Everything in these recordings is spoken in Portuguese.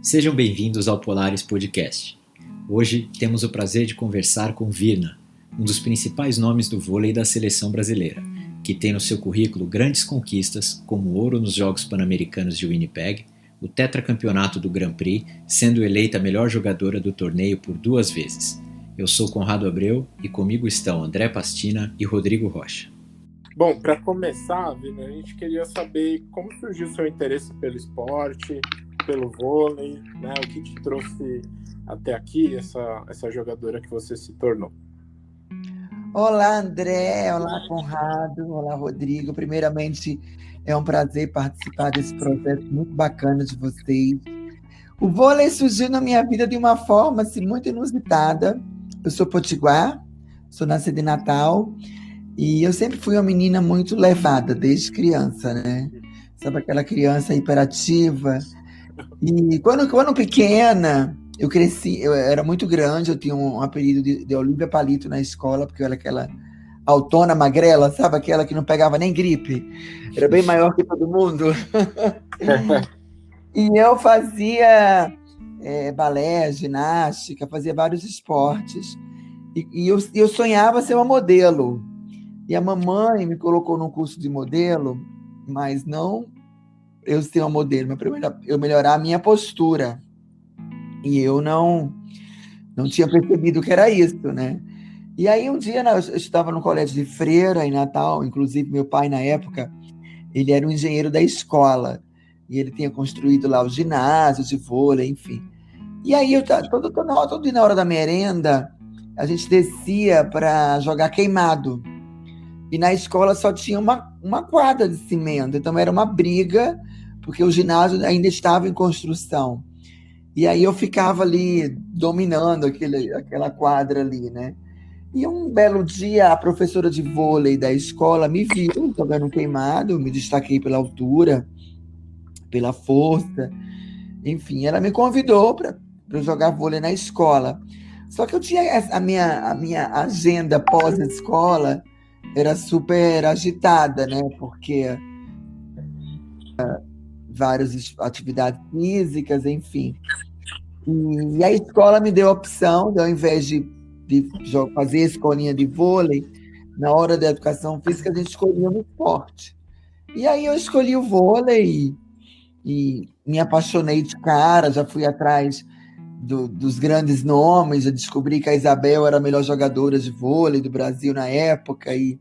Sejam bem-vindos ao Polaris Podcast. Hoje temos o prazer de conversar com Virna, um dos principais nomes do vôlei da seleção brasileira, que tem no seu currículo grandes conquistas, como ouro nos Jogos Pan-Americanos de Winnipeg, o tetracampeonato do Grand Prix, sendo eleita a melhor jogadora do torneio por 2 vezes. Eu sou Conrado Abreu e comigo estão André Pastina e Rodrigo Rocha. Bom, para começar, Vina, a gente queria saber como surgiu o seu interesse pelo esporte, pelo vôlei, né? O que te trouxe até aqui, essa jogadora que você se tornou. Olá, André. Olá, Conrado. Olá, Rodrigo. Primeiramente, é um prazer participar desse projeto muito bacana de vocês. O vôlei surgiu na minha vida de uma forma assim, muito inusitada. Eu sou potiguar, sou nascida em Natal, e eu sempre fui uma menina muito levada, desde criança, né? Sabe aquela criança hiperativa? E quando pequena, eu cresci, eu era muito grande, eu tinha um apelido de Olívia Palito na escola, porque eu era aquela autona magrela, sabe? Aquela que não pegava nem gripe. Era bem maior que todo mundo. E eu fazia balé, ginástica, fazia vários esportes. E eu sonhava ser uma modelo. E a mamãe me colocou num curso de modelo, mas não eu ser uma modelo, mas primeiro eu melhorar a minha postura. E eu não tinha percebido que era isso, né? E aí um dia eu estava no colégio de freira em Natal, inclusive meu pai na época, ele era um engenheiro da escola, e ele tinha construído lá o ginásio de vôlei, enfim. E aí todo dia na hora da merenda, a gente descia para jogar queimado. E na escola só tinha uma quadra de cimento, então era uma briga, porque o ginásio ainda estava em construção. E aí eu ficava ali dominando aquela quadra ali, né? E um belo dia, a professora de vôlei da escola me viu jogando queimado, me destaquei pela altura, pela força, enfim, ela me convidou para jogar vôlei na escola. Só que eu tinha a minha agenda pós-escola era super agitada, né? Porque várias atividades físicas, enfim. E a escola me deu a opção, ao invés de fazer a escolinha de vôlei, na hora da educação física, a gente escolhia um esporte. E aí eu escolhi o vôlei e me apaixonei de cara, já fui atrás dos grandes nomes, eu descobri que a Isabel era a melhor jogadora de vôlei do Brasil na época e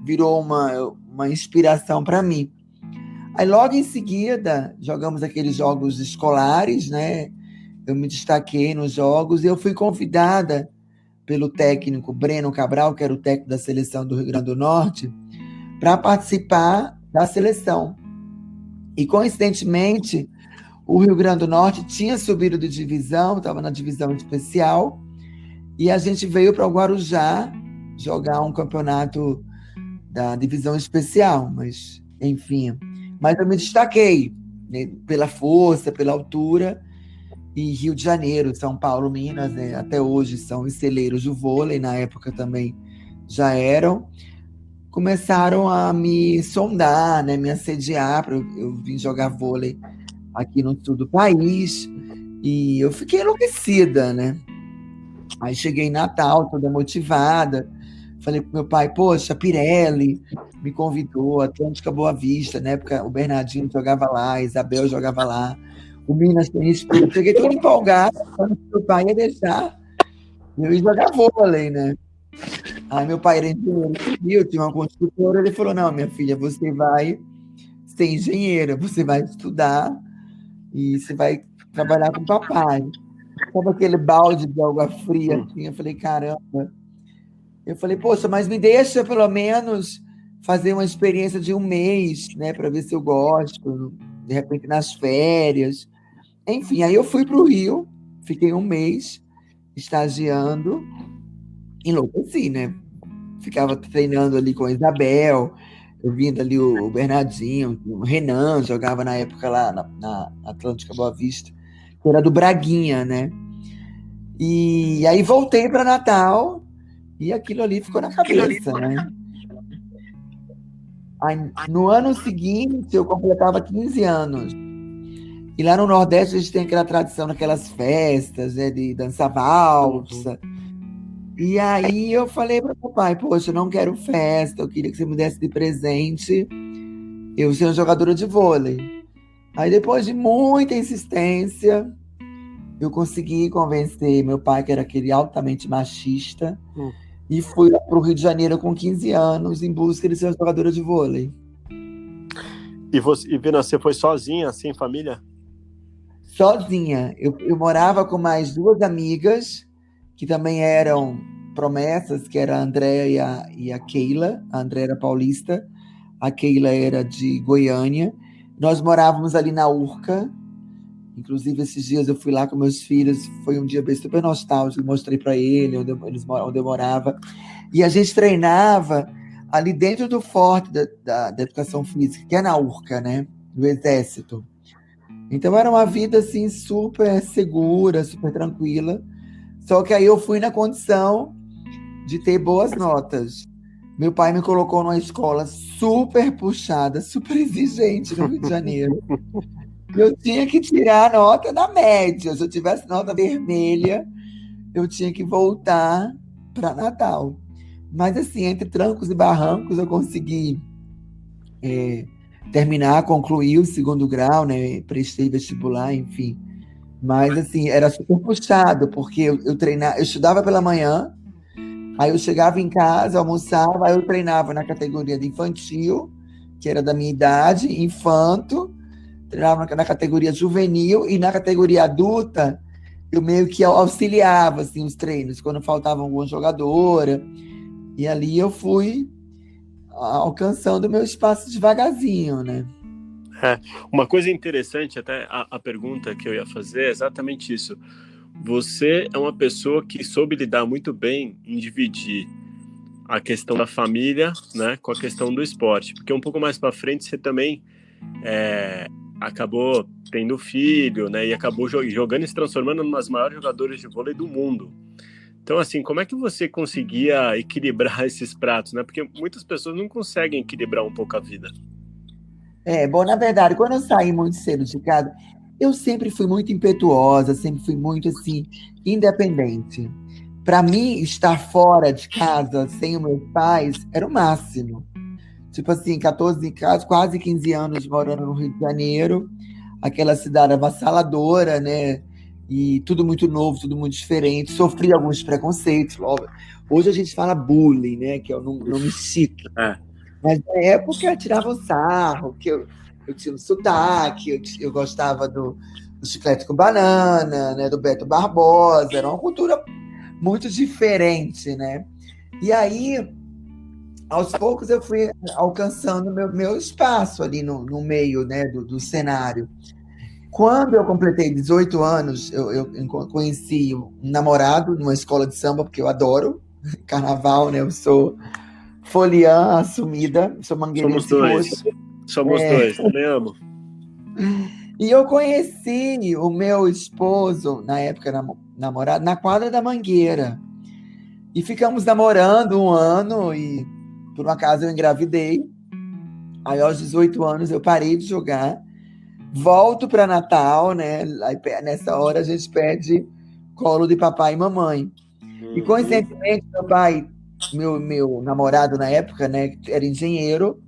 virou uma inspiração para mim. Aí logo em seguida, jogamos aqueles jogos escolares, né? Eu me destaquei nos jogos e eu fui convidada pelo técnico Breno Cabral, que era o técnico da seleção do Rio Grande do Norte, para participar da seleção. E, coincidentemente, o Rio Grande do Norte tinha subido de divisão, estava na divisão especial, e a gente veio para o Guarujá jogar um campeonato da divisão especial, mas, enfim. Mas eu me destaquei, né, pela força, pela altura, e Rio de Janeiro, São Paulo, Minas, né, até hoje são os celeiros do vôlei, na época também já eram, começaram a me sondar, né, me assediar para eu vir jogar vôlei aqui no sul do país, e eu fiquei enlouquecida, né? Aí cheguei em Natal, toda motivada, falei pro meu pai, poxa, a Pirelli me convidou, Atlântica Boa Vista, na época o Bernardinho jogava lá, a Isabel jogava lá, o Minas tem espírito. Cheguei todo empolgado, falando que meu pai ia deixar eu ir jogar vôlei, né? Aí meu pai era engenheiro, eu tinha uma construtora, ele falou, não, minha filha, você vai ser engenheira, você vai estudar e você vai trabalhar com o papai. Sabe aquele balde de água fria assim? Eu falei, caramba. Eu falei, poxa, mas me deixa pelo menos fazer uma experiência de 1 mês, né, para ver se eu gosto, de repente nas férias. Enfim, aí eu fui para o Rio, fiquei 1 mês estagiando, enlouqueci, né? Ficava treinando ali com a Isabel, eu vindo ali o Bernardinho, o Renan jogava na época lá na Atlântica Boa Vista, que era do Braguinha, né? E aí voltei para Natal e aquilo ali ficou na cabeça, né? Aí, no ano seguinte, eu completava 15 anos. E lá no Nordeste a gente tem aquela tradição daquelas festas, né, de dançar valsa. E aí eu falei para o pai, poxa, eu não quero festa, eu queria que você me desse de presente eu ser uma jogadora de vôlei. Aí depois de muita insistência, eu consegui convencer meu pai, que era aquele altamente machista, e fui para o Rio de Janeiro com 15 anos em busca de ser uma jogadora de vôlei. E Vina, você foi sozinha, sem família? Sozinha. Eu morava com mais 2 amigas, que também eram promessas, que era a Andréia e a Keila. A Andréia era paulista, a Keila era de Goiânia. Nós morávamos ali na Urca. Inclusive, esses dias eu fui lá com meus filhos, foi um dia bem super nostálgico, mostrei para ele onde eu morava. E a gente treinava ali dentro do forte da educação física, que é na Urca, né? Do Exército. Então era uma vida assim super segura, super tranquila. Só que aí eu fui na condição de ter boas notas. Meu pai me colocou numa escola super puxada, super exigente no Rio de Janeiro. Eu tinha que tirar a nota da média. Se eu tivesse nota vermelha, eu tinha que voltar para Natal. Mas assim, entre trancos e barrancos, eu consegui concluir o 2º grau, né? Prestei vestibular, enfim. Mas assim, era super puxado, porque eu estudava pela manhã, aí eu chegava em casa, almoçava, aí eu treinava na categoria de infantil, que era da minha idade, infanto, treinava na categoria juvenil, e na categoria adulta, eu meio que auxiliava assim, os treinos, quando faltava alguma jogadora, e ali eu fui alcançando o meu espaço devagarzinho, né? Uma coisa interessante, até a pergunta que eu ia fazer é exatamente isso. Você é uma pessoa que soube lidar muito bem em dividir a questão da família, né, com a questão do esporte, porque um pouco mais para frente você também acabou tendo filho, né, e acabou jogando e se transformando em uma das maiores jogadoras de vôlei do mundo. Então, assim, como é que você conseguia equilibrar esses pratos, né? Porque muitas pessoas não conseguem equilibrar um pouco a vida. Bom, na verdade, quando eu saí muito cedo de casa, eu sempre fui muito impetuosa, sempre fui muito, assim, independente. Para mim, estar fora de casa, sem os meus pais, era o máximo. Tipo assim, 14, quase 15 anos morando no Rio de Janeiro, aquela cidade avassaladora, né? E tudo muito novo, tudo muito diferente. Sofri alguns preconceitos. Hoje a gente fala bullying, né? Que é o nome chique. Mas na época eu tirava um sarro, que eu tinha um sotaque, eu gostava do Chiclete com Banana, né? Do Beto Barbosa. Era uma cultura muito diferente, né? E aí, aos poucos, eu fui alcançando meu espaço ali no meio, né? do cenário. Quando eu completei 18 anos, eu conheci um namorado numa escola de samba, porque eu adoro carnaval, né? Eu sou foliã assumida, sou mangueirense roxa. Somos dois, também amo. E eu conheci o meu esposo, na época namorado, na quadra da Mangueira. E ficamos namorando 1 ano e, por um acaso, eu engravidei. Aí, aos 18 anos, eu parei de jogar. Volto para Natal, né? Aí, nessa hora a gente pede colo de papai e mamãe. E coincidentemente, meu pai, meu namorado na época, né, era engenheiro.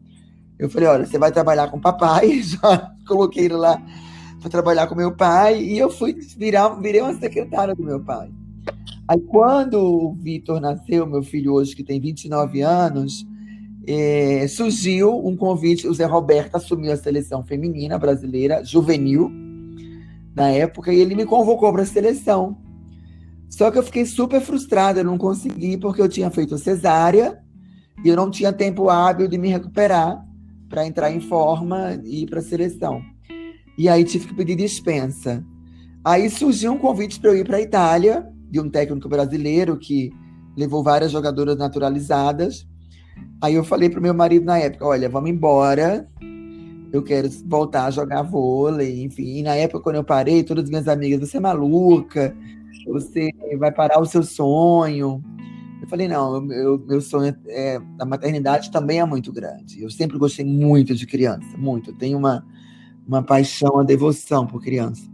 Eu falei, olha, você vai trabalhar com papai, já coloquei ele lá para trabalhar com meu pai, e eu virei uma secretária do meu pai. Aí quando o Vitor nasceu, meu filho hoje, que tem 29 anos, surgiu um convite, o Zé Roberto assumiu a seleção feminina brasileira, juvenil, na época, e ele me convocou para a seleção. Só que eu fiquei super frustrada, eu não consegui, porque eu tinha feito cesárea, e eu não tinha tempo hábil de me recuperar para entrar em forma e ir para a seleção. E aí tive que pedir dispensa. Aí surgiu um convite para eu ir para a Itália, de um técnico brasileiro que levou várias jogadoras naturalizadas. Aí eu falei pro meu marido na época, olha, vamos embora, eu quero voltar a jogar vôlei, enfim. E na época, quando eu parei, todas as minhas amigas, você é maluca, você vai parar o seu sonho. Eu falei, não, meu sonho da maternidade também é muito grande. Eu sempre gostei muito de criança, muito. Eu tenho uma paixão, uma devoção por criança.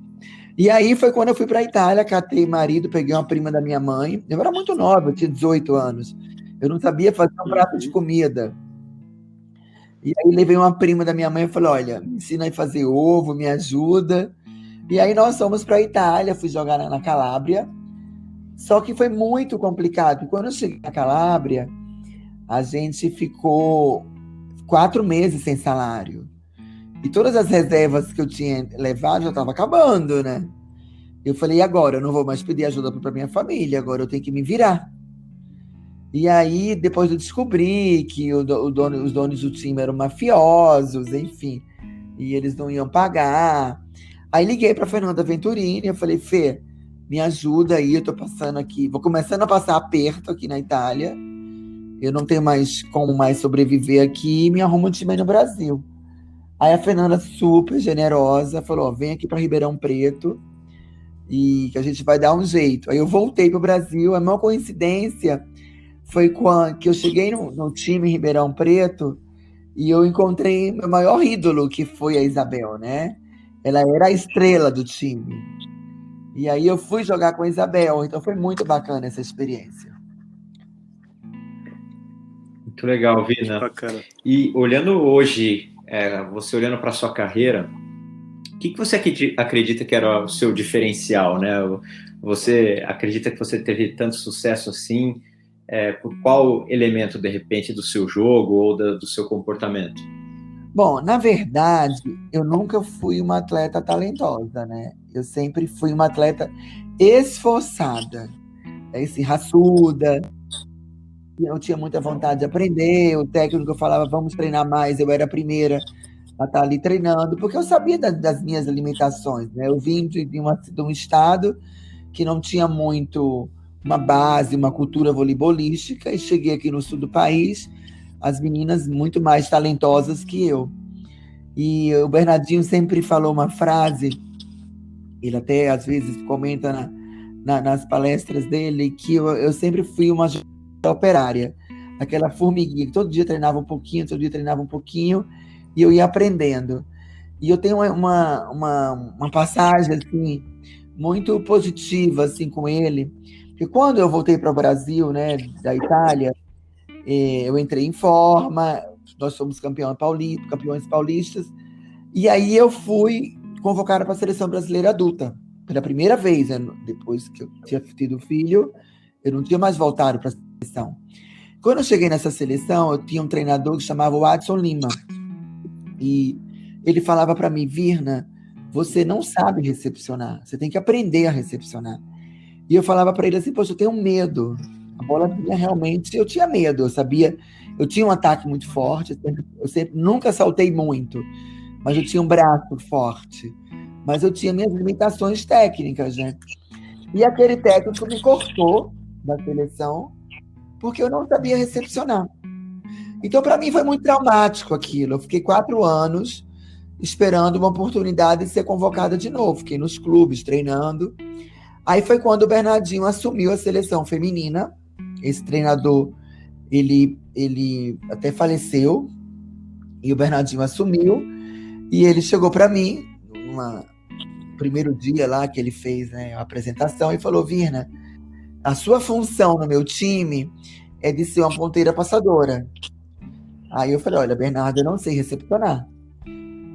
E aí foi quando eu fui para a Itália, catei marido, peguei uma prima da minha mãe. Eu era muito nova, eu tinha 18 anos. Eu não sabia fazer um prato de comida. E aí levei uma prima da minha mãe e falei, olha, me ensina a fazer ovo, me ajuda. E aí nós fomos para a Itália, fui jogar na Calábria. Só que foi muito complicado. Quando eu cheguei na Calábria, a gente ficou 4 meses sem salário. E todas as reservas que eu tinha levado já estavam acabando, né? Eu falei, e agora? Eu não vou mais pedir ajuda para minha família, agora eu tenho que me virar. E aí, depois eu descobri que os donos do time eram mafiosos, enfim, e eles não iam pagar. Aí liguei para Fernanda Venturini, eu falei, Fê, me ajuda aí, eu tô passando aqui, vou começando a passar aperto aqui na Itália, eu não tenho mais como mais sobreviver aqui, me arruma um time aí no Brasil. Aí a Fernanda, super generosa, falou, ó, vem aqui para Ribeirão Preto e que a gente vai dar um jeito. Aí eu voltei para o Brasil, a maior coincidência foi quando que eu cheguei no time em Ribeirão Preto e eu encontrei meu maior ídolo, que foi a Isabel, né? Ela era a estrela do time. E aí eu fui jogar com a Isabel, então foi muito bacana essa experiência. Muito legal, Virna. Bacana. E olhando hoje, você olhando para a sua carreira, o que você acredita que era o seu diferencial, né? Você acredita que você teve tanto sucesso assim, por qual elemento, de repente, do seu jogo ou do seu comportamento? Bom, na verdade, eu nunca fui uma atleta talentosa, né? Eu sempre fui uma atleta esforçada, raçuda. Eu tinha muita vontade de aprender, o técnico falava, vamos treinar mais, eu era a primeira a estar ali treinando, porque eu sabia das minhas limitações, né? Eu vim de um estado que não tinha muito uma base, uma cultura voleibolística, e cheguei aqui no sul do país, as meninas muito mais talentosas que eu. E o Bernardinho sempre falou uma frase, ele até às vezes comenta nas palestras dele, que eu sempre fui uma operária, aquela formiguinha que todo dia treinava um pouquinho, e eu ia aprendendo. E eu tenho uma passagem assim, muito positiva assim, com ele, porque quando eu voltei para o Brasil, né, da Itália, eu entrei em forma, nós somos campeões paulistas, e aí eu fui convocada para a seleção brasileira adulta, pela primeira vez, né, depois que eu tinha tido filho, eu não tinha mais voltado para a seleção. Quando eu cheguei nessa seleção, eu tinha um treinador que chamava Watson Lima, e ele falava para mim, Virna, você não sabe recepcionar, você tem que aprender a recepcionar. E eu falava para ele assim, poxa, eu tenho medo. A bola vinha realmente, eu tinha medo, eu sabia, eu tinha um ataque muito forte, eu sempre nunca saltei muito, mas eu tinha um braço forte, mas eu tinha minhas limitações técnicas, né? E aquele técnico me cortou da seleção porque eu não sabia recepcionar. Então, para mim, foi muito traumático aquilo. Eu fiquei 4 anos esperando uma oportunidade de ser convocada de novo. Fiquei nos clubes, treinando. Aí foi quando o Bernardinho assumiu a seleção feminina. Esse treinador, ele até faleceu, e o Bernardinho assumiu, e ele chegou para mim, no primeiro dia lá que ele fez, né, a apresentação, e falou, Virna, a sua função no meu time é de ser uma ponteira passadora. Aí eu falei, olha, Bernardo, eu não sei recepcionar.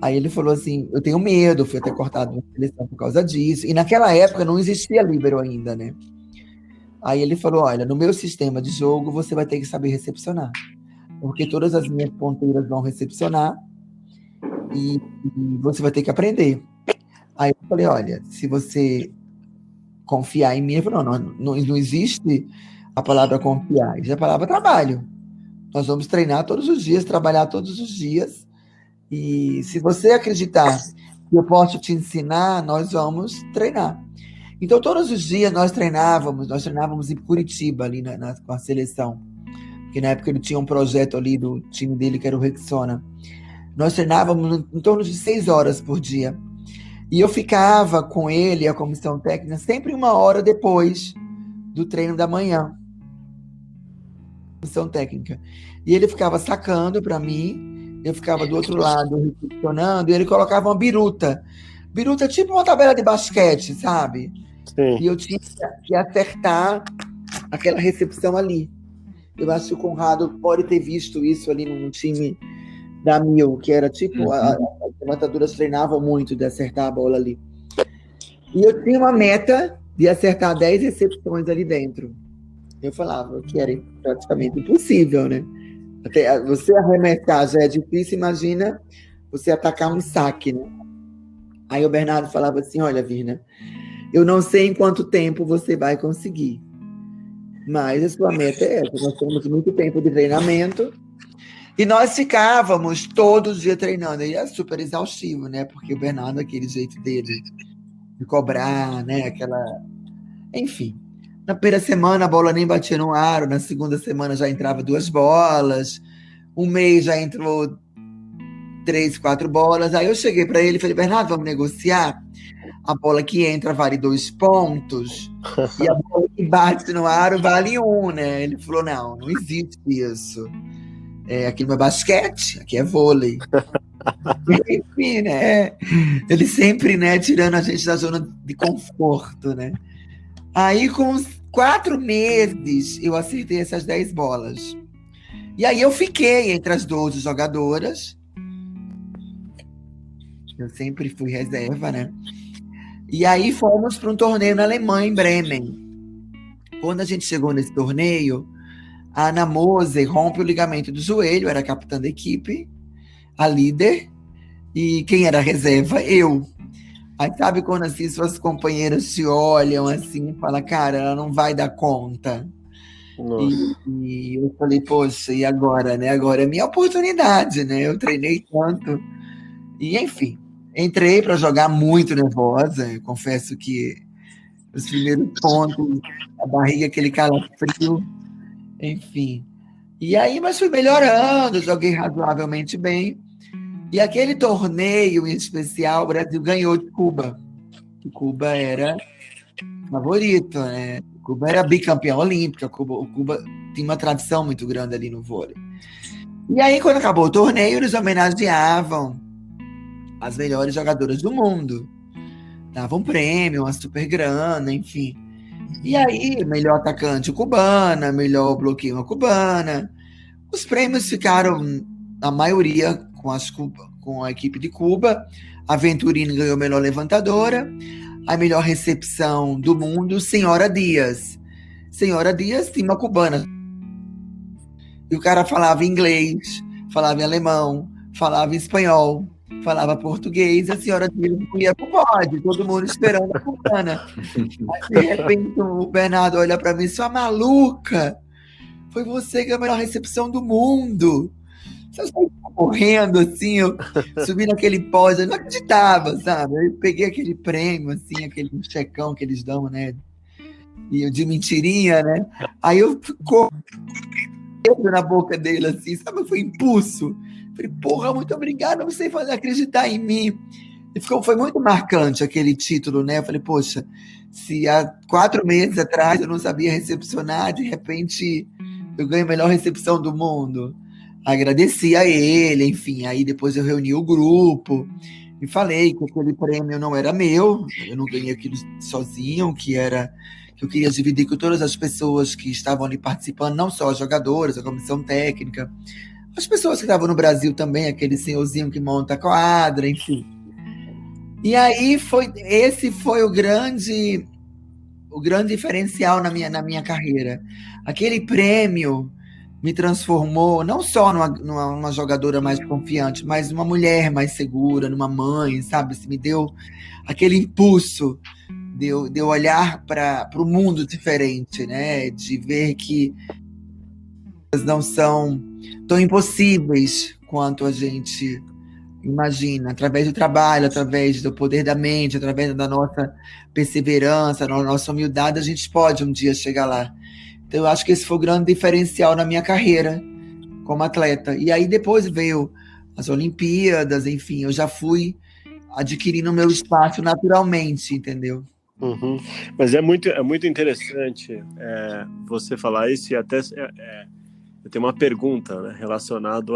Aí ele falou assim, eu tenho medo, fui até cortado na seleção por causa disso. E naquela época não existia líbero ainda, né? Aí ele falou, olha, no meu sistema de jogo você vai ter que saber recepcionar. Porque todas as minhas ponteiras vão recepcionar e você vai ter que aprender. Aí eu falei, olha, se você confiar em mim, ele falou, não existe a palavra confiar, existe a palavra trabalho. Nós vamos treinar todos os dias, trabalhar todos os dias. E se você acreditar que eu posso te ensinar, nós vamos treinar. Então, todos os dias nós treinávamos em Curitiba, ali com a seleção. Porque na época ele tinha um projeto ali do time dele, que era o Rexona. Nós treinávamos em torno de 6 horas por dia. E eu ficava com ele, a comissão técnica, sempre 1 hora depois do treino da manhã. Comissão técnica. E ele ficava sacando para mim, eu ficava do outro lado recepcionando, e ele colocava uma biruta. Biruta tipo uma tabela de basquete, sabe? Sim. E eu tinha que acertar aquela recepção ali. Eu acho que o Conrado pode ter visto isso ali num time da Mil, que era tipo, as levantadoras treinavam muito de acertar a bola ali. E eu tinha uma meta de acertar 10 recepções ali dentro. Eu falava que era praticamente impossível, né? Até você arremessar já é difícil, imagina você atacar um saque, né? Aí o Bernardo falava assim, olha, Virna, eu não sei em quanto tempo você vai conseguir, mas a sua meta é essa. Nós temos muito tempo de treinamento e nós ficávamos todo dia treinando. E é super exaustivo, né? Porque o Bernardo, aquele jeito dele de cobrar, né? Aquela... Enfim. Na primeira semana a bola nem batia no aro, na segunda semana já entrava 2 bolas, um mês já entrou 3, 4 bolas. Aí eu cheguei para ele e falei, Bernardo, vamos negociar? A bola que entra vale 2 pontos e a bola que bate no aro vale 1, né? Ele falou, não existe isso. Aqui não é basquete, aqui é vôlei. Enfim, né? Ele sempre, né, tirando a gente da zona de conforto, né? Aí, com uns 4 meses, eu acertei essas 10 bolas. E aí eu fiquei entre as 12 jogadoras. Eu sempre fui reserva, né? E aí fomos para um torneio na Alemanha, em Bremen. Quando a gente chegou nesse torneio, a Ana Moser rompe o ligamento do joelho, era a capitã da equipe, a líder, e quem era a reserva? Eu. Aí sabe quando assim suas companheiras te olham assim e falam, cara, ela não vai dar conta. E eu falei, poxa, e agora, né? Agora é minha oportunidade, né? Eu treinei tanto. E enfim, entrei para jogar muito nervosa. Eu confesso que os primeiros pontos, a barriga, aquele calafrio, enfim. E aí, mas fui melhorando, joguei razoavelmente bem. E aquele torneio em especial, o Brasil ganhou de Cuba. Que Cuba era favorito, né? Cuba era bicampeão olímpico. O Cuba tinha uma tradição muito grande ali no vôlei. E aí, quando acabou o torneio, eles homenageavam as melhores jogadoras do mundo. Davam um prêmio, uma super grana, enfim. E aí, melhor atacante cubana, melhor bloqueio uma cubana. Os prêmios ficaram, a maioria, com a equipe de Cuba. A Venturini ganhou a melhor levantadora. A melhor recepção do mundo, Senhora Dias. Senhora Dias tinha uma cubana. E o cara falava inglês, falava em alemão, falava em espanhol, falava português. A Senhora Dias não ia pro pódio, todo mundo esperando a cubana. Aí, de repente, o Bernardo olha para mim, sua maluca, foi você que ganhou a melhor recepção do mundo. Você saiu correndo, assim, eu subi naquele pódio, eu não acreditava, sabe? Eu peguei aquele prêmio, assim, aquele checão que eles dão, né? E de mentirinha, né? Aí eu corri na boca dele, assim, sabe? Foi impulso. Falei, porra, muito obrigado, não sei fazer acreditar em mim. E foi muito marcante aquele título, né? Eu falei, poxa, se há 4 meses atrás eu não sabia recepcionar, de repente eu ganho a melhor recepção do mundo. Agradeci a ele, enfim, aí depois eu reuni o grupo e falei que aquele prêmio não era meu, eu não ganhei aquilo sozinho, que eu queria dividir com todas as pessoas que estavam ali participando, não só as jogadoras, a comissão técnica, as pessoas que estavam no Brasil também, aquele senhorzinho que monta a quadra, enfim. E aí esse foi o grande diferencial na minha carreira. Aquele prêmio me transformou não só numa jogadora mais confiante, mas numa mulher mais segura, numa mãe, sabe? Me deu aquele impulso de eu olhar para o mundo diferente, né? De ver que elas não são tão impossíveis quanto a gente imagina, através do trabalho, através do poder da mente, através da nossa perseverança, da nossa humildade, a gente pode um dia chegar lá. Então, eu acho que esse foi o grande diferencial na minha carreira como atleta. E aí, depois veio as Olimpíadas, enfim, eu já fui adquirindo o meu espaço naturalmente, entendeu? Uhum. Mas é muito interessante você falar isso, e até eu eu tenho uma pergunta, né, relacionada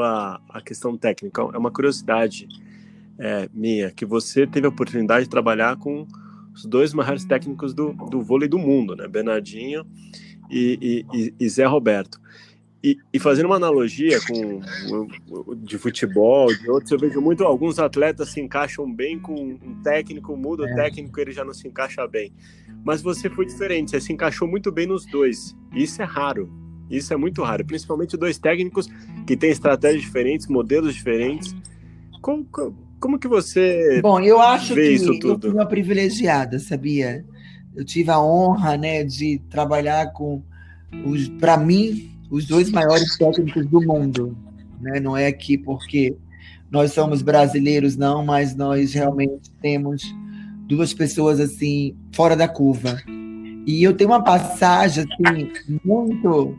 à questão técnica. É uma curiosidade minha, que você teve a oportunidade de trabalhar com os dois maiores técnicos do vôlei do mundo, né, Bernardinho e Zé Roberto. E fazendo uma analogia de futebol, de outros, eu vejo muito alguns atletas se encaixam bem com um técnico, muda o técnico, ele já não se encaixa bem. Mas você foi diferente, você se encaixou muito bem nos dois. Isso é raro, isso é muito raro, principalmente dois técnicos que têm estratégias diferentes, modelos diferentes. Como que você Bom, eu acho vê que isso eu tudo? fui uma privilegiada, sabia? Eu tive a honra, né, de trabalhar com, para mim, os dois maiores técnicos do mundo, né? Não é aqui porque nós somos brasileiros, não, mas nós realmente temos duas pessoas assim fora da curva. E eu tenho uma passagem assim muito,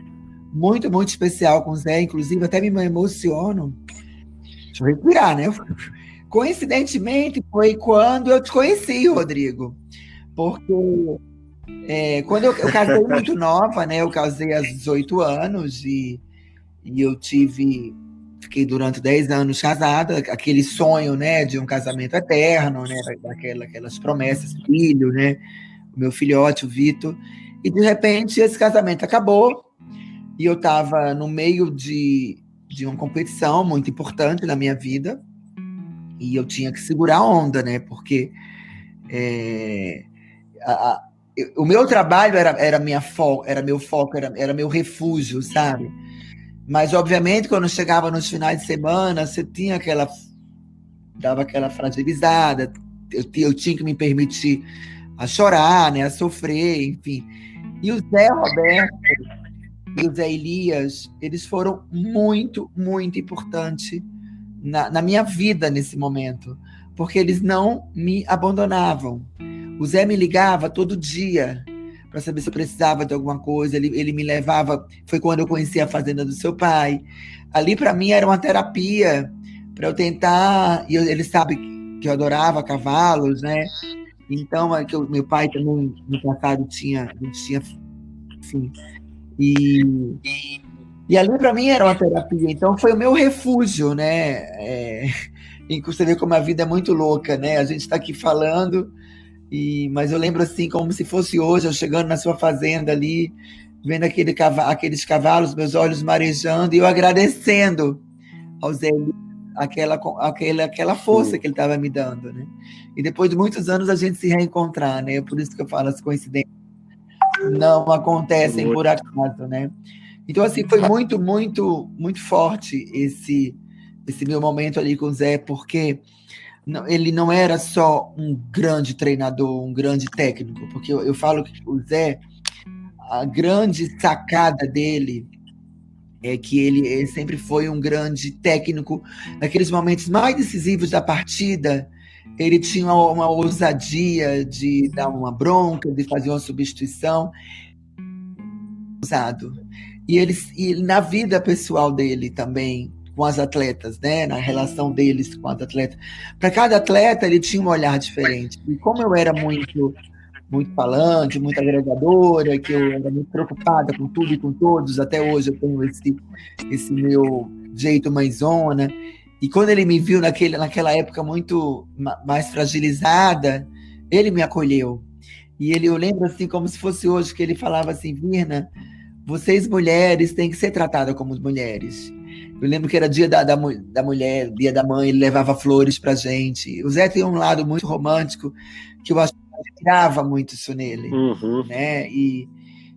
muito, muito especial com o Zé, inclusive até me emociono. Deixa eu respirar, né? Coincidentemente, foi quando eu te conheci, Rodrigo. Porque quando eu casei muito nova, né? Eu casei aos 18 anos e eu fiquei durante 10 anos casada, aquele sonho, né, de um casamento eterno, né, aquelas promessas, filho, né, o meu filhote, o Vitor, e de repente esse casamento acabou e eu estava no meio de uma competição muito importante na minha vida e eu tinha que segurar a onda, né, porque o meu trabalho era meu foco, era meu refúgio, sabe? Mas, obviamente, quando chegava nos finais de semana, você tinha dava aquela fragilizada, eu tinha que me permitir a chorar, né, a sofrer, enfim. E o Zé Roberto e o Zé Elias, eles foram muito, muito importantes na minha vida nesse momento, porque eles não me abandonavam. O Zé me ligava todo dia para saber se eu precisava de alguma coisa. Ele me levava. Foi quando eu conheci a fazenda do seu pai. Ali, para mim, era uma terapia para eu tentar. E ele sabe que eu adorava cavalos, né? Então, meu pai também, no passado, tinha enfim. E ali, para mim, era uma terapia. Então, foi o meu refúgio, né? Você vê como a vida é muito louca, né? A gente está aqui falando. Mas eu lembro assim, como se fosse hoje, eu chegando na sua fazenda ali, vendo aqueles cavalos, meus olhos marejando, e eu agradecendo ao Zé aquela força que ele estava me dando, né? E depois de muitos anos a gente se reencontrar, né? Por isso que eu falo, as coincidências não acontecem por acaso, né? Então, assim, foi muito, muito, muito forte esse meu momento ali com o Zé, porque ele não era só um grande treinador, um grande técnico, porque eu falo que o Zé, a grande sacada dele é que ele sempre foi um grande técnico. Naqueles momentos mais decisivos da partida, ele tinha uma ousadia de dar uma bronca, de fazer uma substituição. E na vida pessoal dele também, com as atletas, né? Na relação deles com as atletas. Para cada atleta, ele tinha um olhar diferente. E como eu era muito, muito falante, muito agregadora, que eu era muito preocupada com tudo e com todos, até hoje eu tenho esse meu jeito mãezona. E quando ele me viu naquela época muito mais fragilizada, ele me acolheu. E eu lembro assim, como se fosse hoje, que ele falava assim: Virna, vocês mulheres têm que ser tratadas como mulheres. Eu lembro que era dia da mulher, dia da mãe, ele levava flores pra gente. O Zé tem um lado muito romântico, que eu admirava muito isso nele. Né? E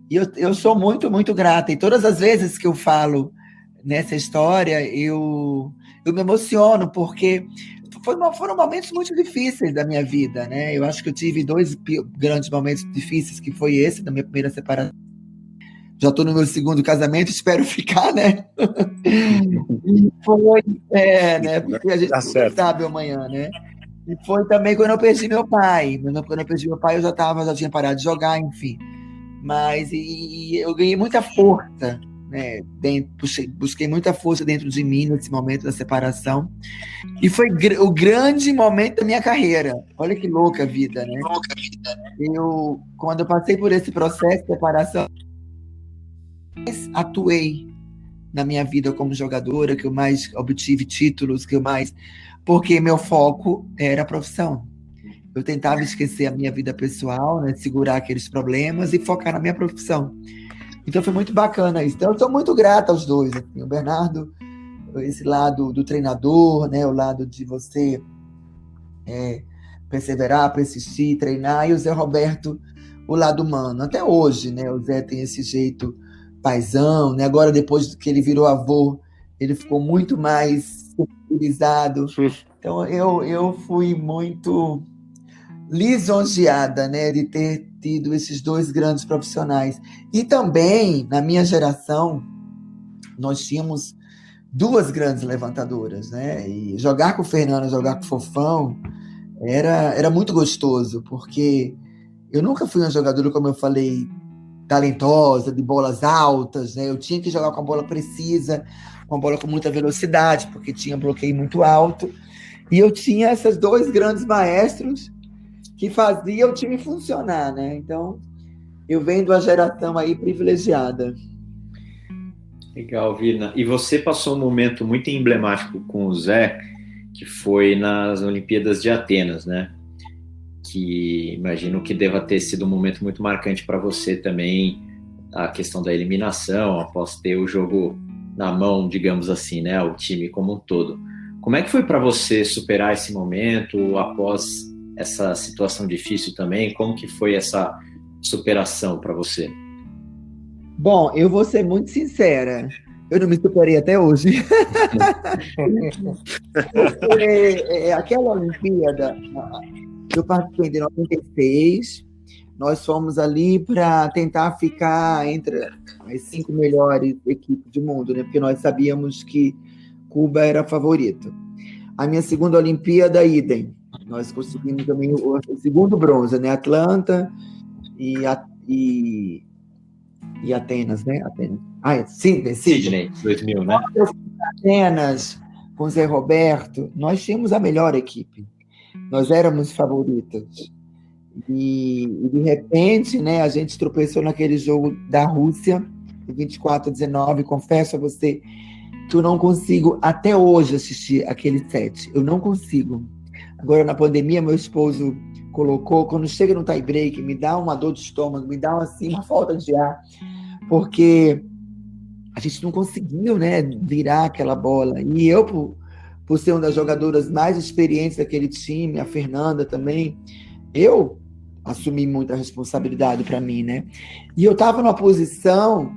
eu sou muito, muito grata. E todas as vezes que eu falo nessa história, eu me emociono, porque foram momentos muito difíceis da minha vida, né? Eu acho que eu tive 2 grandes momentos difíceis, que foi esse, da minha primeira separação. Já estou no meu segundo casamento, espero ficar, né? E foi, né? Porque a gente nunca sabe amanhã, né? E foi também quando eu perdi meu pai. Quando eu perdi meu pai, eu já tinha parado de jogar, enfim. Mas eu ganhei muita força, né? Busquei muita força dentro de mim nesse momento da separação. E foi o grande momento da minha carreira. Olha que louca a vida, né? Quando eu passei por esse processo de separação, atuei na minha vida como jogadora, que eu mais obtive títulos, porque meu foco era a profissão. Eu tentava esquecer a minha vida pessoal, né, segurar aqueles problemas e focar na minha profissão. Então foi muito bacana isso. Então eu sou muito grata aos dois. Assim. O Bernardo, esse lado do treinador, né, o lado de você perseverar, persistir, treinar, e o Zé Roberto, o lado humano. Até hoje, né, o Zé tem esse jeito paizão, né? Agora, depois que ele virou avô, ele ficou muito mais sensibilizado. Então, eu fui muito lisonjeada, né, de ter tido esses dois grandes profissionais. E também, na minha geração, nós tínhamos duas grandes levantadoras, né? E jogar com o Fernando, jogar com o Fofão, era muito gostoso, porque eu nunca fui uma jogadora, como eu falei, talentosa, de bolas altas, né? Eu tinha que jogar com a bola precisa, com a bola com muita velocidade, porque tinha bloqueio muito alto. E eu tinha esses dois grandes maestros que faziam o time funcionar, né? Então, eu venho de uma geração aí privilegiada. Legal, Virna. E você passou um momento muito emblemático com o Zé, que foi nas Olimpíadas de Atenas, né? Que imagino que deva ter sido um momento muito marcante para você também, a questão da eliminação, após ter o jogo na mão, digamos assim, né? O time como um todo. Como é que foi para você superar esse momento após essa situação difícil também? Como que foi essa superação para você? Bom, eu vou ser muito sincera. Eu não me superei até hoje. Porque, aquela Olimpíada, eu participei de 96, nós fomos ali para tentar ficar entre as 5 melhores equipes do mundo, né? Porque nós sabíamos que Cuba era favorito. A minha segunda Olimpíada, idem. Nós conseguimos também o segundo bronze, né? Atlanta e Atenas, né? Atenas. Sydney, 2000, né? Atenas, com Zé Roberto, nós tínhamos a melhor equipe. Nós éramos favoritas. E de repente, né, a gente tropeçou naquele jogo da Rússia, 24-19. Confesso a você que eu não consigo até hoje assistir aquele set. Eu não consigo. Agora, na pandemia, meu esposo colocou, quando chega no tie-break, me dá uma dor de estômago, me dá assim, uma falta de ar, porque a gente não conseguiu, né, virar aquela bola. E eu, por ser uma das jogadoras mais experientes daquele time, a Fernanda também, eu assumi muita responsabilidade para mim, né? E eu estava numa posição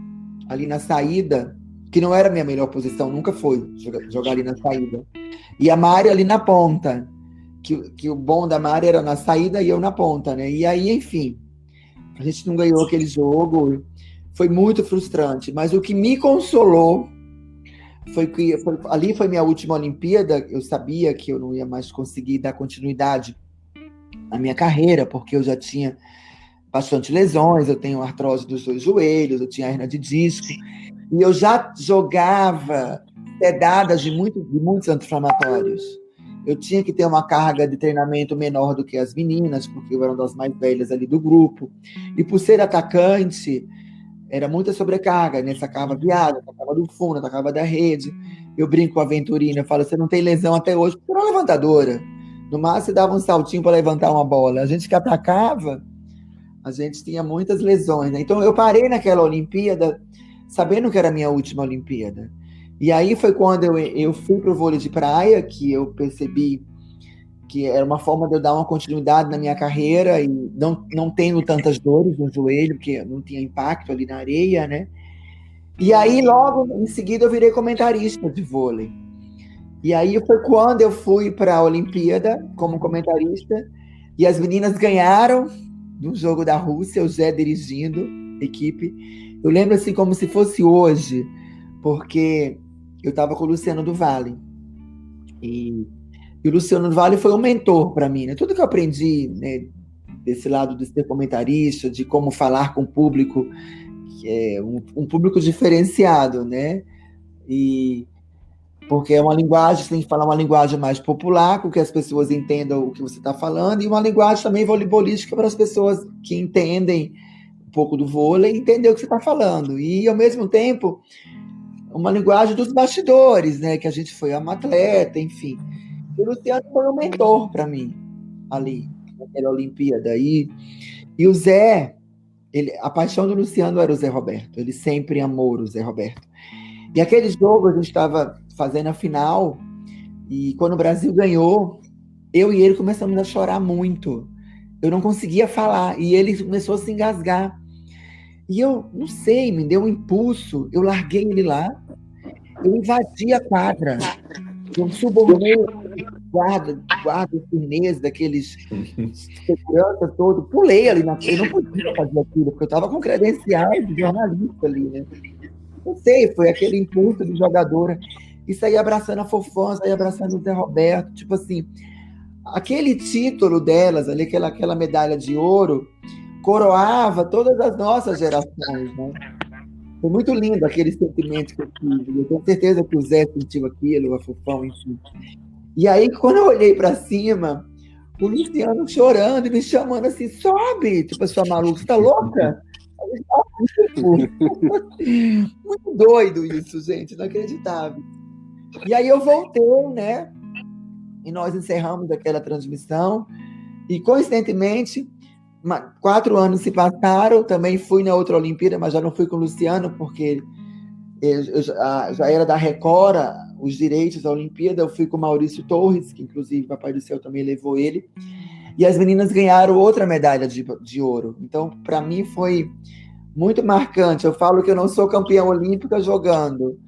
ali na saída, que não era a minha melhor posição, nunca foi jogar ali na saída. E a Mari ali na ponta, que o bom da Mari era na saída e eu na ponta, né? E aí, enfim, a gente não ganhou aquele jogo, foi muito frustrante. Mas o que me consolou foi que ali foi minha última Olimpíada. Eu sabia que eu não ia mais conseguir dar continuidade à minha carreira, porque eu já tinha bastante lesões, eu tenho artrose dos 2 joelhos, eu tinha hernia de disco, e eu já jogava pedadas de muitos anti-inflamatórios. Eu tinha que ter uma carga de treinamento menor do que as meninas, porque eu era uma das mais velhas ali do grupo. E por ser atacante, era muita sobrecarga, né? Sacava viada, sacava do fundo, sacava da rede. Eu brinco com a Venturina, eu falo, você não tem lesão até hoje, porque era uma levantadora. No máximo, você dava um saltinho para levantar uma bola. A gente que atacava, a gente tinha muitas lesões, né? Então, eu parei naquela Olimpíada, sabendo que era a minha última Olimpíada. E aí foi quando eu fui para o vôlei de praia, que eu percebi que era uma forma de eu dar uma continuidade na minha carreira e não tendo tantas dores no joelho, porque não tinha impacto ali na areia, né? E aí, logo em seguida, eu virei comentarista de vôlei. E aí foi quando eu fui para a Olimpíada como comentarista, e as meninas ganharam no jogo da Rússia, o Zé dirigindo a equipe. Eu lembro assim como se fosse hoje, porque eu estava com o Luciano do Vale. E o Luciano do Vale foi um mentor para mim, né? Tudo que eu aprendi, né, desse lado de ser comentarista, de como falar com o público, que é um público diferenciado, né? E porque é uma linguagem, você tem que falar uma linguagem mais popular, com que as pessoas entendam o que você está falando, e uma linguagem também voleibolística para as pessoas que entendem um pouco do vôlei, entender o que você está falando. E, ao mesmo tempo, uma linguagem dos bastidores, né? Que a gente foi uma atleta, enfim. E o Luciano foi um mentor para mim, ali, naquela Olimpíada. E o Zé, a paixão do Luciano era o Zé Roberto. Ele sempre amou o Zé Roberto. E aquele jogo, a gente estava fazendo a final, e quando o Brasil ganhou, eu e ele começamos a chorar muito. Eu não conseguia falar, e ele começou a se engasgar. E eu, não sei, me deu um impulso, eu larguei ele lá, eu invadi a quadra, eu subornei guarda firmeza, daqueles segurança todo, pulei ali, eu não podia fazer aquilo, porque eu estava com credenciais de jornalista ali, né? Não sei, foi aquele impulso de jogadora, e saí abraçando a Fofão, saí abraçando o Zé Roberto, tipo assim, aquele título delas, ali, aquela medalha de ouro, coroava todas as nossas gerações, né? Foi muito lindo aquele sentimento que eu tive. Eu tenho certeza que o Zé sentiu aquilo, a Fofão, enfim. E aí, quando eu olhei para cima, o Luciano chorando e me chamando assim, sobe! Tipo, sua maluca, você tá louca? Muito doido isso, gente, inacreditável. E aí eu voltei, né? E nós encerramos aquela transmissão. E, coincidentemente, 4 anos se passaram, também fui na outra Olimpíada, mas já não fui com o Luciano, porque eu já era da Record, os direitos da Olimpíada, eu fui com o Maurício Torres, que inclusive o Papai do Céu também levou ele, e as meninas ganharam outra medalha de ouro. Então, para mim, foi muito marcante. Eu falo que eu não sou campeã olímpica jogando,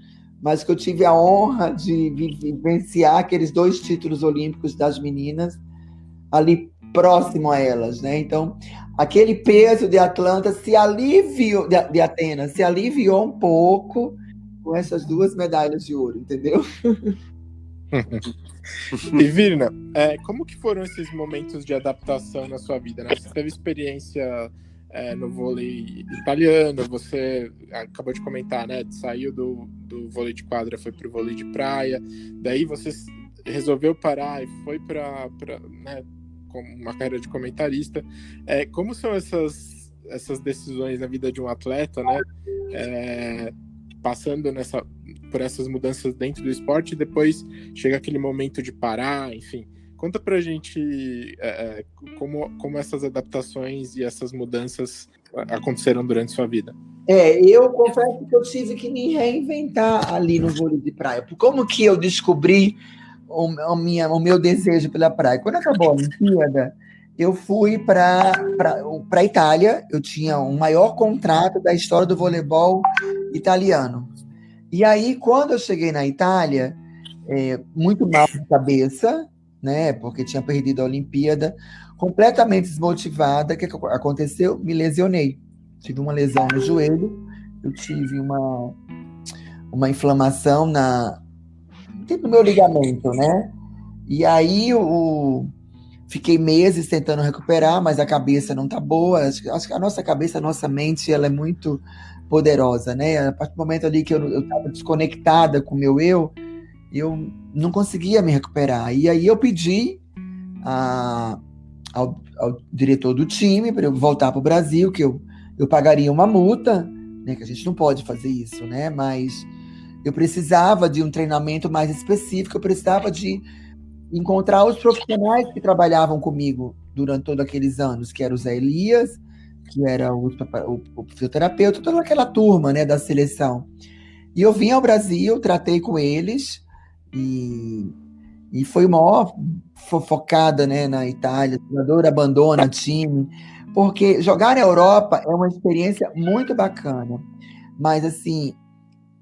mas que eu tive a honra de vivenciar aqueles 2 títulos olímpicos das meninas ali próximo a elas, né? Então, aquele peso de Atlanta se aliviou, de Atenas, se aliviou um pouco com essas 2 medalhas de ouro, entendeu? E Virna, como que foram esses momentos de adaptação na sua vida, né? Você teve experiência no vôlei italiano, você acabou de comentar, né? Saiu do vôlei de quadra, foi pro vôlei de praia, daí você resolveu parar e foi para né, com uma carreira de comentarista. Como são essas decisões na vida de um atleta, né? Passando por essas mudanças dentro do esporte, e depois chega aquele momento de parar, enfim. Conta pra gente como essas adaptações e essas mudanças aconteceram durante sua vida. Eu confesso que eu tive que me reinventar ali no vôlei de praia. Como que eu descobri o meu desejo pela praia? Quando acabou a Olimpíada, eu fui para a Itália. Eu tinha o maior contrato da história do voleibol italiano. E aí, quando eu cheguei na Itália, muito mal de cabeça, né, porque tinha perdido a Olimpíada, completamente desmotivada. O que aconteceu? Me lesionei. Tive uma lesão no joelho, eu tive uma inflamação no meu ligamento, né? E aí fiquei meses tentando recuperar, mas a cabeça não tá boa. Acho que a nossa cabeça, a nossa mente, ela é muito poderosa, né? A partir do momento ali que eu estava desconectada com o meu eu não conseguia me recuperar. E aí eu pedi ao diretor do time para eu voltar para o Brasil, que eu pagaria uma multa, né? Que a gente não pode fazer isso, né? Mas eu precisava de um treinamento mais específico, eu precisava de encontrar os profissionais que trabalhavam comigo durante todos aqueles anos, que era o Zé Elias, que era o fisioterapeuta, toda aquela turma, né, da seleção. E eu vim ao Brasil, tratei com eles, e foi uma maior fofocada, né, na Itália. O jogador abandona time, porque jogar na Europa é uma experiência muito bacana, mas assim,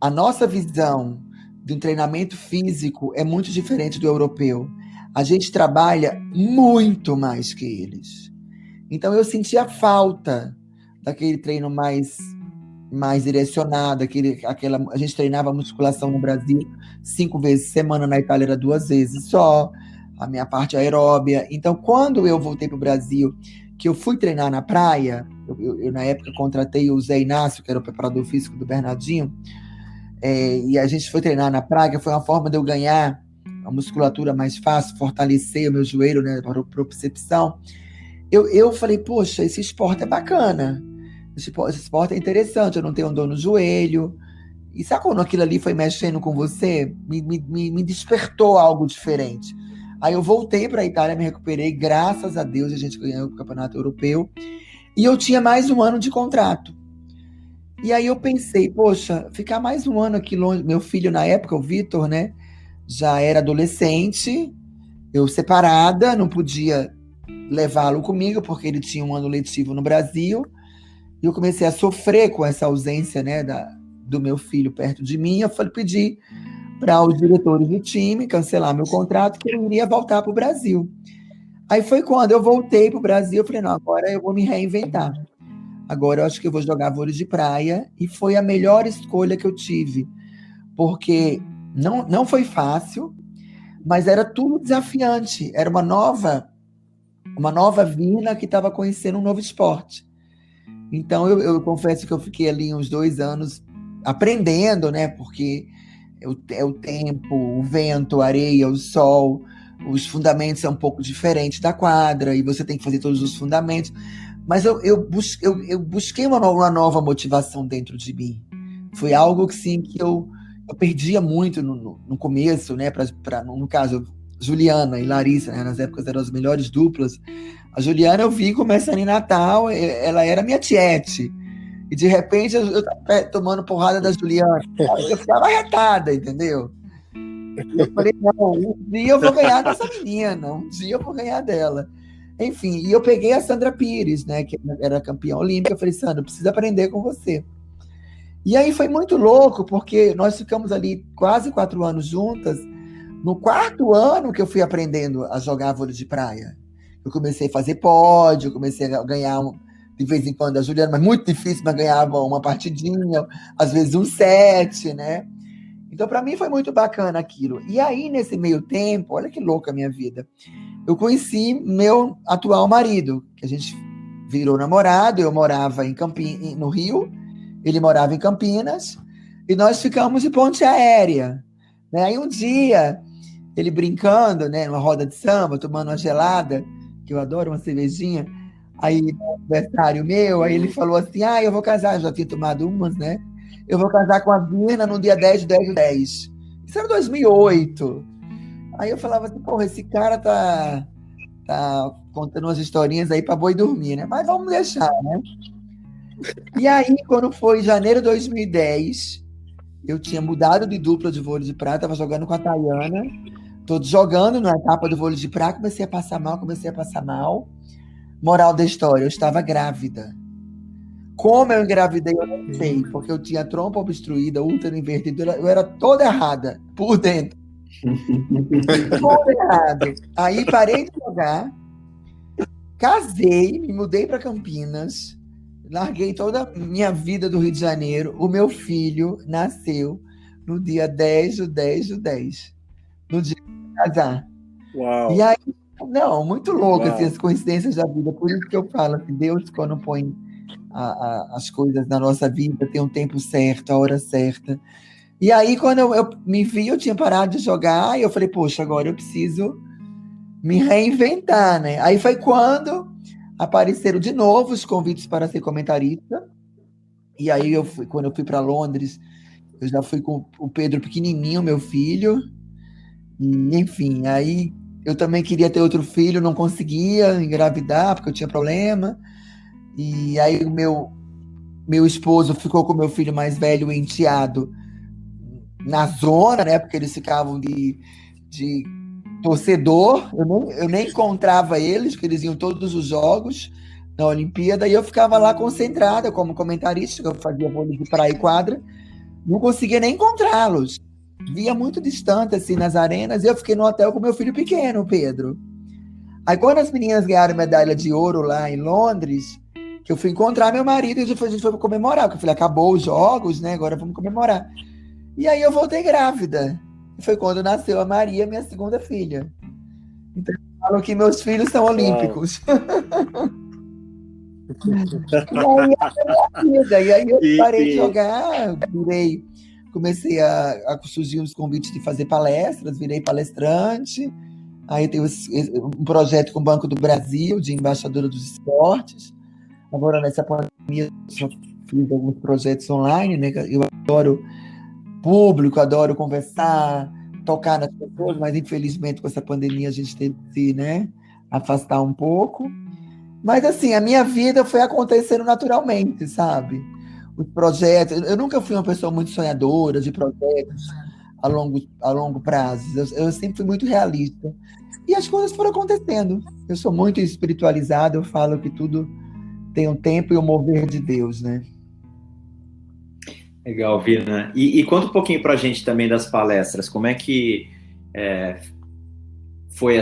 a nossa visão de um treinamento físico é muito diferente do europeu. A gente trabalha muito mais que eles. Então eu sentia falta daquele treino mais direcionado, a gente treinava musculação no Brasil 5 vezes por semana, na Itália era 2 vezes só, a minha parte aeróbia. Então, quando eu voltei para o Brasil, que eu fui treinar na praia, eu na época contratei o Zé Inácio, que era o preparador físico do Bernardinho, e a gente foi treinar na praia, que foi uma forma de eu ganhar a musculatura mais fácil, fortalecer o meu joelho, né, para a propriocepção. Eu falei, poxa, esse esporte é bacana, esse esporte é interessante, eu não tenho dor no joelho, E sabe quando aquilo ali foi mexendo com você? Me despertou algo diferente. Aí eu voltei para a Itália, me recuperei, graças a Deus a gente ganhou o Campeonato Europeu. E eu tinha mais um ano de contrato. E aí eu pensei, poxa, ficar mais um ano aqui longe. Meu filho na época, o Vitor, né, já era adolescente, eu separada, não podia levá-lo comigo, porque ele tinha um ano letivo no Brasil. E eu comecei a sofrer com essa ausência, né, do meu filho perto de mim. Eu pedi para os diretores do time cancelar meu contrato, que eu iria voltar para o Brasil. Aí foi quando eu voltei para o Brasil, eu falei, não, agora eu vou me reinventar. Agora eu acho que eu vou jogar vôlei de praia, e foi a melhor escolha que eu tive, porque não foi fácil, mas era tudo desafiante. Era uma nova Virna que estava conhecendo um novo esporte. Então eu confesso que eu fiquei ali uns 2 anos aprendendo, né? Porque é o tempo, o vento, a areia, o sol, os fundamentos são um pouco diferentes da quadra, e você tem que fazer todos os fundamentos. Mas eu busquei uma nova motivação dentro de mim. Foi algo que, sim, que eu perdia muito no começo, né? No caso, Juliana e Larissa, né, nas épocas eram as melhores duplas. A Juliana eu vi começando em Natal, ela era minha tiete. E de repente eu tava tomando porrada da Juliana. Eu ficava arretada, entendeu? E eu falei, não, um dia eu vou ganhar dessa menina, um dia eu vou ganhar dela. Enfim, e eu peguei a Sandra Pires, né, que era campeã olímpica. Eu falei, Sandra, eu preciso aprender com você. E aí foi muito louco, porque nós ficamos ali quase 4 anos juntas. No 4º ano que eu fui aprendendo a jogar vôlei de praia. Eu comecei a fazer pódio, eu comecei a ganhar de vez em quando a Juliana, mas muito difícil, mas ganhava uma partidinha, às vezes um set, né? Então, para mim, foi muito bacana aquilo. E aí, nesse meio tempo, olha que louca a minha vida, eu conheci meu atual marido, que a gente virou namorado. Eu morava no Rio, ele morava em Campinas, e nós ficamos de ponte aérea. Né? Aí um dia, ele brincando, né, numa roda de samba, tomando uma gelada, que eu adoro uma cervejinha, aí no aniversário meu, aí ele falou assim, eu vou casar, eu já tinha tomado umas, né? Eu vou casar com a Virna no dia 10/10/10. Isso era 2008. Aí eu falava assim, porra, esse cara tá contando umas historinhas aí pra boi dormir, né? Mas vamos deixar, né? E aí, quando foi janeiro de 2010, eu tinha mudado de dupla de vôlei de praia, estava jogando com a Tayana, tô jogando na etapa do vôlei de praia, comecei a passar mal. Moral da história, eu estava grávida. Como eu engravidei, eu não sei, porque eu tinha trompa obstruída, útero invertido, eu era toda errada, por dentro. Toda errada. Aí parei de jogar, casei, me mudei para Campinas, larguei toda a minha vida do Rio de Janeiro. O meu filho nasceu no dia 10/10/10, no dia de casar. Uau. E aí, não, muito louco, Uau. assim, as coincidências da vida. Por isso que eu falo assim, Deus, quando põe as coisas na nossa vida, tem um tempo certo, a hora certa. E aí, quando eu me vi, eu tinha parado de jogar, e eu falei, poxa, agora eu preciso me reinventar, né? Aí foi quando apareceram de novo os convites para ser comentarista. E aí, quando eu fui para Londres, eu já fui com o Pedro pequenininho, meu filho. E, enfim, aí eu também queria ter outro filho, não conseguia engravidar, porque eu tinha problema. E aí o meu esposo ficou com o meu filho mais velho, o enteado, na zona, né? Porque eles ficavam de torcedor. Eu nem encontrava eles, porque eles iam todos os jogos na Olimpíada, e eu ficava lá concentrada como comentarista, que eu fazia vôlei de praia e quadra. Não conseguia nem encontrá-los. Via muito distante, assim, nas arenas, e eu fiquei no hotel com meu filho pequeno, Pedro. Aí, quando as meninas ganharam medalha de ouro lá em Londres, que eu fui encontrar meu marido, e a gente foi comemorar, porque eu falei, acabou os jogos, né, agora vamos comemorar. E aí eu voltei grávida. E foi quando nasceu a Maria, minha segunda filha. Então, eu falo que meus filhos são olímpicos. E aí eu parei de jogar, comecei a surgir uns convites de fazer palestras, virei palestrante. Aí tem um projeto com o Banco do Brasil, de embaixadora dos esportes. Agora, nessa pandemia, eu fiz alguns projetos online, né? Eu adoro público, adoro conversar, tocar nas pessoas, mas infelizmente com essa pandemia a gente teve que se, né, afastar um pouco. Mas assim, a minha vida foi acontecendo naturalmente, sabe? Os projetos, eu nunca fui uma pessoa muito sonhadora de projetos a longo prazo. Eu sempre fui muito realista. E as coisas foram acontecendo. Eu sou muito espiritualizado, eu falo que tudo tem um tempo e um mover de Deus, né? Legal, Virna. E conta um pouquinho para a gente também das palestras. Como é que foi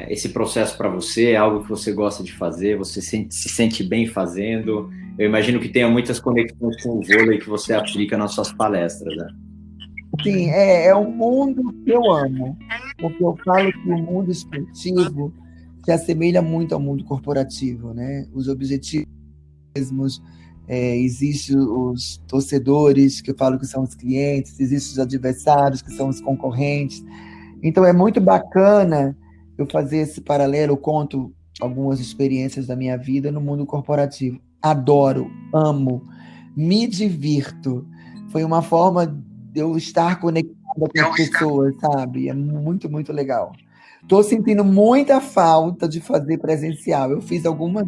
esse processo para você? É algo que você gosta de fazer? Você se sente bem fazendo? Eu imagino que tenha muitas conexões com o vôlei que você aplica nas suas palestras, né? Sim, é um mundo que eu amo. Porque eu falo que o mundo esportivo se assemelha muito ao mundo corporativo, né? Os objetivos mesmos, existem os torcedores, que eu falo que são os clientes, existem os adversários, que são os concorrentes. Então é muito bacana eu fazer esse paralelo, eu conto algumas experiências da minha vida no mundo corporativo. Adoro, amo, me divirto. Foi uma forma de eu estar conectada com as pessoas, sabe? É muito, muito legal. Estou sentindo muita falta de fazer presencial. Eu fiz algumas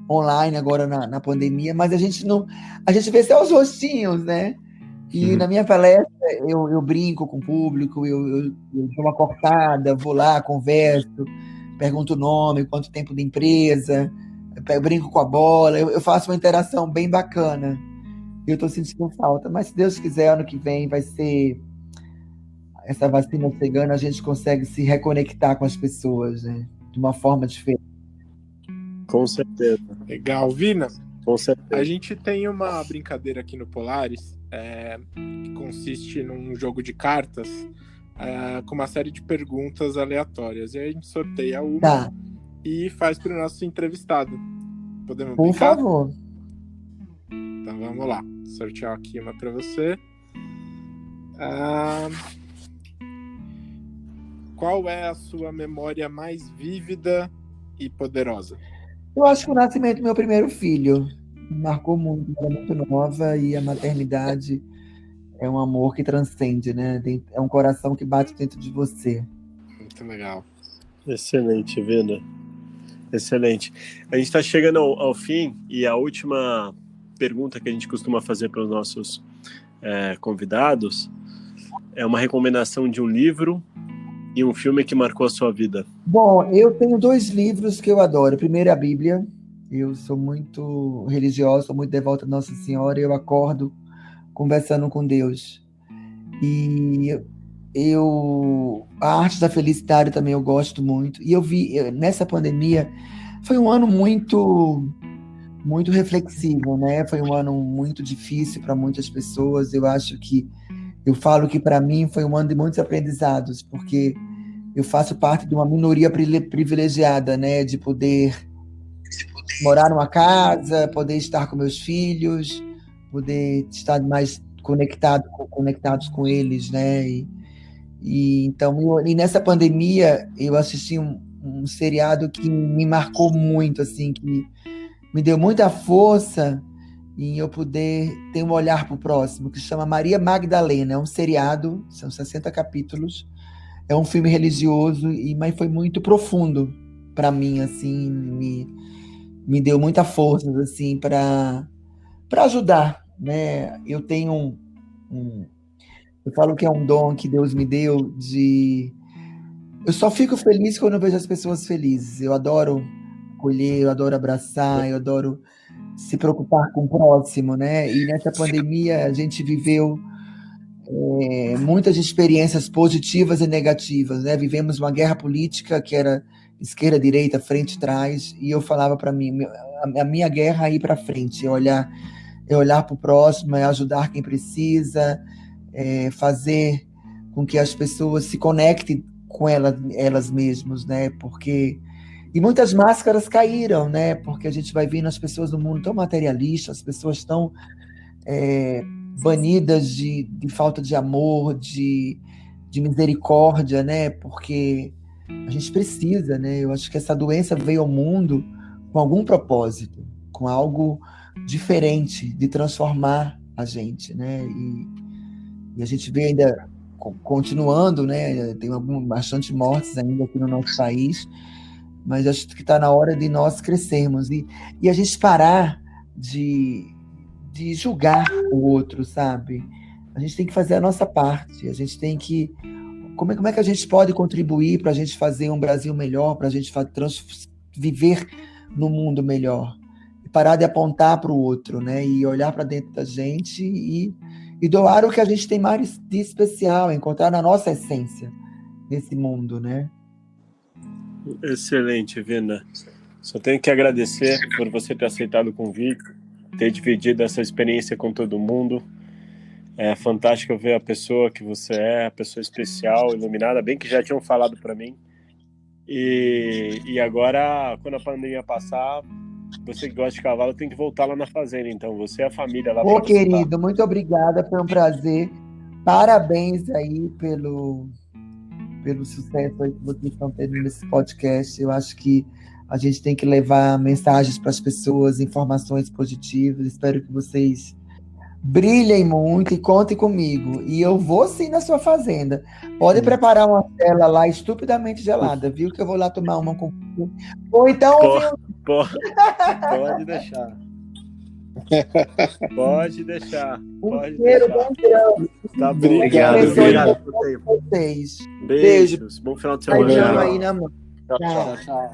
online agora na pandemia, mas a gente vê só os rostinhos, né? E na minha palestra eu brinco com o público, eu dou uma cortada, vou lá, converso, pergunto o nome, quanto tempo de empresa, eu brinco com a bola, eu faço uma interação bem bacana. Eu estou sentindo falta, mas se Deus quiser, ano que vem vai ser essa vacina chegando, a gente consegue se reconectar com as pessoas, né? De uma forma diferente. Com certeza. Legal, Vina. Com certeza. A gente tem uma brincadeira aqui no Polaris, que consiste num jogo de cartas com uma série de perguntas aleatórias. E aí a gente sorteia uma e faz para o nosso entrevistado. Podemos Por brincar? favor. Então vamos lá. Sortear aqui uma para você. Qual é a sua memória mais vívida e poderosa? Eu acho que o nascimento do meu primeiro filho me marcou muito, era muito nova, e a maternidade é um amor que transcende, né? É um coração que bate dentro de você. Muito legal. Excelente, Vina. Excelente. A gente está chegando ao fim, e a última pergunta que a gente costuma fazer para os nossos convidados é uma recomendação de um livro e um filme que marcou a sua vida. Bom, eu tenho 2 livros que eu adoro. O primeiro é a Bíblia. Eu sou muito religiosa, sou muito devota a Nossa Senhora, e eu acordo conversando com Deus. E a Arte da Felicidade também eu gosto muito. E eu vi, nessa pandemia, foi um ano muito, muito reflexivo, né? Foi um ano muito difícil para muitas pessoas. Eu falo que para mim foi um ano de muitos aprendizados, porque eu faço parte de uma minoria privilegiada, né? De poder morar numa casa, poder estar com meus filhos, poder estar mais conectados com eles, né? Então, nessa pandemia, eu assisti um seriado que me marcou muito, assim, que me deu muita força em eu poder ter um olhar para o próximo, que se chama Maria Magdalena. É um seriado, são 60 capítulos, é um filme religioso, mas foi muito profundo para mim, assim, me deu muita força, assim, para ajudar, né? Eu tenho eu falo que é um dom que Deus me deu eu só fico feliz quando eu vejo as pessoas felizes. Eu adoro acolher, eu adoro abraçar, eu adoro se preocupar com o próximo, né? E nessa pandemia a gente viveu muitas experiências positivas e negativas, né? Vivemos uma guerra política que era esquerda, direita, frente, trás, e eu falava para mim, a minha guerra é ir para frente, é olhar para o próximo, é ajudar quem precisa, fazer com que as pessoas se conectem com elas mesmas, né? E muitas máscaras caíram, né? Porque a gente vai vendo as pessoas no mundo tão materialistas, as pessoas estão banidas de falta de amor, de misericórdia, né? Porque a gente precisa, né? Eu acho que essa doença veio ao mundo com algum propósito, com algo diferente, de transformar a gente, né? E a gente vê ainda continuando, né? Tem bastante mortes ainda aqui no nosso país, mas acho que está na hora de nós crescermos e a gente parar de julgar o outro, sabe? A gente tem que fazer a nossa parte, a gente tem que... Como é que a gente pode contribuir para a gente fazer um Brasil melhor, para a gente viver num mundo melhor? E parar de apontar para o outro, né? E olhar para dentro da gente e doar o que a gente tem mais de especial, encontrar na nossa essência nesse mundo, né? Excelente, Vina. Só tenho que agradecer por você ter aceitado o convite, ter dividido essa experiência com todo mundo. É fantástico ver a pessoa que você é, a pessoa especial, iluminada, bem que já tinham falado para mim. E agora, quando a pandemia passar, você que gosta de cavalo tem que voltar lá na fazenda, então. Você é a família lá. Ô, querido, muito obrigada, foi um prazer. Parabéns aí pelo sucesso aí que vocês estão tendo nesse podcast. Eu acho que a gente tem que levar mensagens para as pessoas, informações positivas. Espero que vocês brilhem muito e contem comigo. E eu vou sim na sua fazenda. Pode preparar uma cela lá estupidamente gelada, viu? Que eu vou lá tomar uma com... Ou então... Pode deixar. Pode deixar. Pode cheiro deixar. bom grão. Tá bom. Obrigado por vocês. Beijos. Bom final de semana. Beijão aí na mão. Tchau.